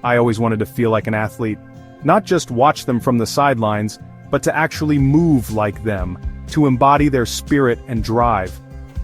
I always wanted to feel like an athlete. Not just watch them from the sidelines, but to actually move like them, to embody their spirit and drive.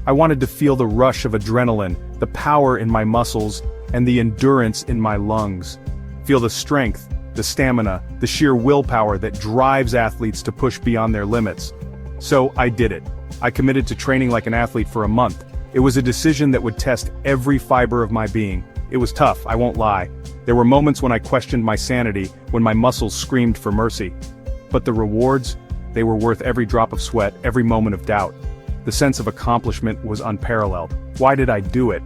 I wanted to feel the rush of adrenaline, the power in my muscles, and the endurance in my lungs. Feel the strength, the stamina, the sheer willpower that drives athletes to push beyond their limits. So I did it. I committed to training like an athlete for a month. It was a decision that would test every fiber of my being. It was tough, I won't lie. There were moments when I questioned my sanity, when my muscles screamed for mercy. But the rewards, they were worth every drop of sweat, every moment of doubt. The sense of accomplishment was unparalleled. Why did I do it?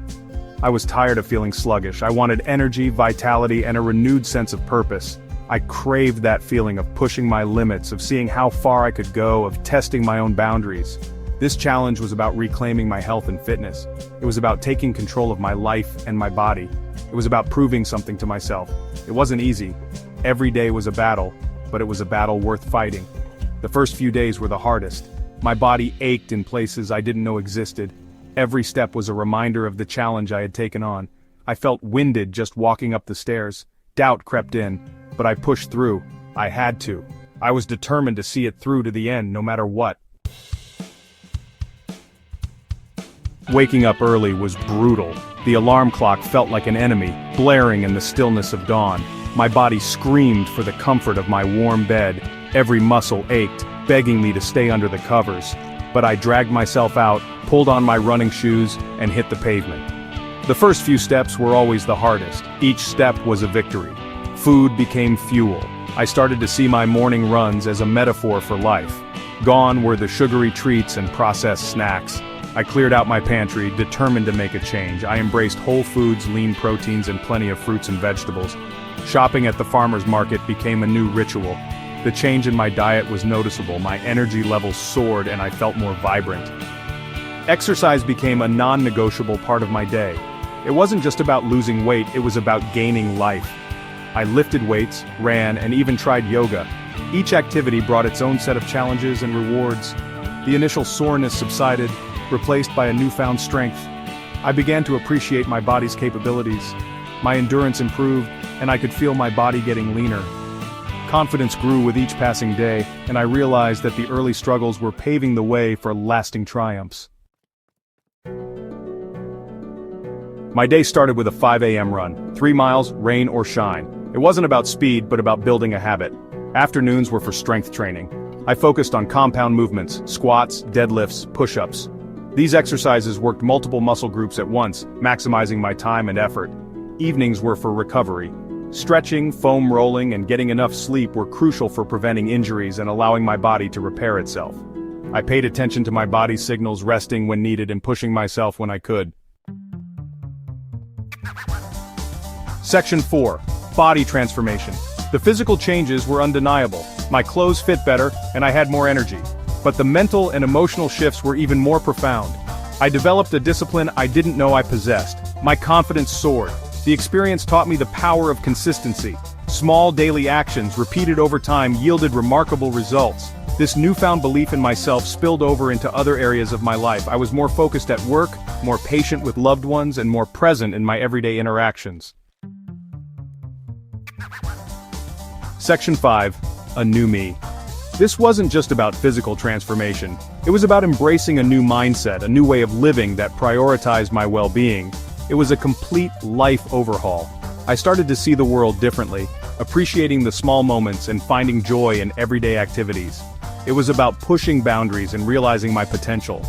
I was tired of feeling sluggish. I wanted energy, vitality, and a renewed sense of purpose. I craved that feeling of pushing my limits, of seeing how far I could go, of testing my own boundaries. This challenge was about reclaiming my health and fitness. It was about taking control of my life and my body. It was about proving something to myself. It wasn't easy. Every day was a battle, but it was a battle worth fighting. The first few days were the hardest. My body ached in places I didn't know existed. Every step was a reminder of the challenge I had taken on. I felt winded just walking up the stairs. Doubt crept in, but I pushed through. I had to. I was determined to see it through to the end, no matter what. Waking up early was brutal. The alarm clock felt like an enemy, blaring in the stillness of dawn. My body screamed for the comfort of my warm bed. Every muscle ached, begging me to stay under the covers. But I dragged myself out, pulled on my running shoes, and hit the pavement. The first few steps were always the hardest. Each step was a victory. Food became fuel. I started to see my morning runs as a metaphor for life. Gone were the sugary treats and processed snacks. I cleared out my pantry, determined to make a change. I embraced whole foods, lean proteins, and plenty of fruits and vegetables. Shopping at the farmer's market became a new ritual. The change in my diet was noticeable, my energy levels soared, and I felt more vibrant. Exercise became a non-negotiable part of my day. It wasn't just about losing weight, it was about gaining life. I lifted weights, ran, and even tried yoga. Each activity brought its own set of challenges and rewards. The initial soreness subsided, replaced by a newfound strength. I began to appreciate my body's capabilities. My endurance improved, and I could feel my body getting leaner. Confidence grew with each passing day, and I realized that the early struggles were paving the way for lasting triumphs. My day started with a 5 a.m. run, 3 miles, rain or shine. It wasn't about speed, but about building a habit. Afternoons were for strength training. I focused on compound movements, squats, deadlifts, push-ups. These exercises worked multiple muscle groups at once, maximizing my time and effort. Evenings were for recovery. Stretching, foam rolling, and getting enough sleep were crucial for preventing injuries and allowing my body to repair itself. I paid attention to my body's signals, resting when needed and pushing myself when I could. Section 4. Body transformation. The physical changes were undeniable. My clothes fit better, and I had more energy. But the mental and emotional shifts were even more profound. I developed a discipline I didn't know I possessed. My confidence soared. The experience taught me the power of consistency. Small daily actions repeated over time yielded remarkable results. This newfound belief in myself spilled over into other areas of my life. I was more focused at work, more patient with loved ones, and more present in my everyday interactions. Section 5. A new me. This wasn't just about physical transformation. It was about embracing a new mindset, a new way of living that prioritized my well-being. It was a complete life overhaul. I started to see the world differently, appreciating the small moments and finding joy in everyday activities. It was about pushing boundaries and realizing my potential.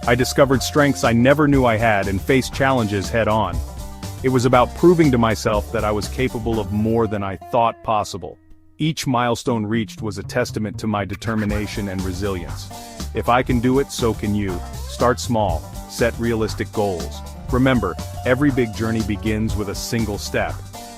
I discovered strengths I never knew I had and faced challenges head-on. It was about proving to myself that I was capable of more than I thought possible. Each milestone reached was a testament to my determination and resilience. If I can do it, so can you. Start small, set realistic goals. Remember, every big journey begins with a single step.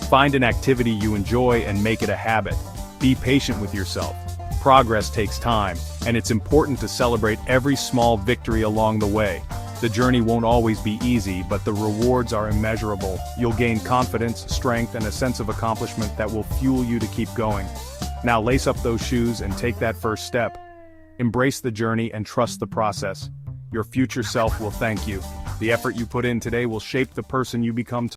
Find an activity you enjoy and make it a habit. Be patient with yourself. Progress takes time, and it's important to celebrate every small victory along the way. The journey won't always be easy, but the rewards are immeasurable. You'll gain confidence, strength, and a sense of accomplishment that will fuel you to keep going. Now lace up those shoes and take that first step. Embrace the journey and trust the process. Your future self will thank you. The effort you put in today will shape the person you become tomorrow.